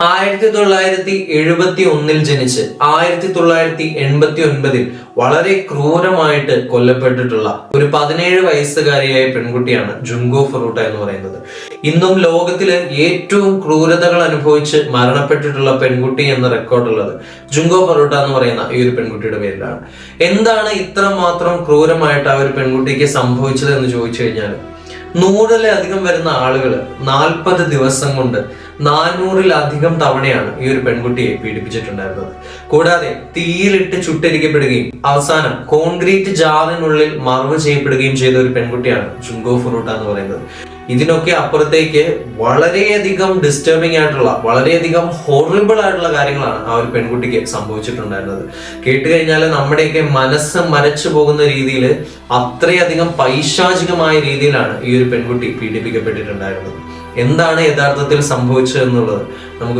1971 ജനിച്ച് 1989 വളരെ ക്രൂരമായിട്ട് കൊല്ലപ്പെട്ടിട്ടുള്ള ഒരു 17 വയസ്സുകാരിയായ പെൺകുട്ടിയാണ് ജുങ്കോ ഫറൂട്ട എന്ന് പറയുന്നത്. ഇന്നും ലോകത്തില് ഏറ്റവും ക്രൂരതകൾ അനുഭവിച്ച് മരണപ്പെട്ടിട്ടുള്ള പെൺകുട്ടി എന്ന റെക്കോർഡുള്ളത് ജുങ്കോ ഫറൂട്ട എന്ന് പറയുന്ന ഈ ഒരു പെൺകുട്ടിയുടെ പേരിലാണ്. എന്താണ് ഇത്രമാത്രം ക്രൂരമായിട്ട് ആ ഒരു പെൺകുട്ടിക്ക് സംഭവിച്ചത് എന്ന് ചോദിച്ചു കഴിഞ്ഞാൽ, 100-ലധികം വരുന്ന ആളുകൾ 40 ദിവസം കൊണ്ട് 400-ലധികം തവണയാണ് ഈ ഒരു പെൺകുട്ടിയെ പീഡിപ്പിച്ചിട്ടുണ്ടായിരുന്നത്. കൂടാതെ തീയിലിട്ട് ചുട്ടരിക്കപ്പെടുകയും അവസാനം കോൺക്രീറ്റ് ജാറിനുള്ളിൽ മറവ് ചെയ്യപ്പെടുകയും ചെയ്ത ഒരു പെൺകുട്ടിയാണ് ജുങ്കോ ഫറൂട്ട എന്ന് പറയുന്നത്. ഇതിനൊക്കെ അപ്പുറത്തേക്ക് വളരെയധികം ഡിസ്റ്റർബിംഗ് ആയിട്ടുള്ള, വളരെയധികം ഹൊറിബിൾ ആയിട്ടുള്ള കാര്യങ്ങളാണ് ആ ഒരു പെൺകുട്ടിക്ക് സംഭവിച്ചിട്ടുണ്ടായിരുന്നത്. കേട്ട് കഴിഞ്ഞാൽ നമ്മുടെയൊക്കെ മനസ്സ് മരച്ചു പോകുന്ന രീതിയിൽ, അത്രയധികം പൈശാചികമായ രീതിയിലാണ് ഈ ഒരു പെൺകുട്ടി പീഡിപ്പിക്കപ്പെട്ടിട്ടുണ്ടായിരുന്നത്. എന്താണ് യഥാർത്ഥത്തിൽ സംഭവിച്ചത് എന്നുള്ളത് നമുക്ക്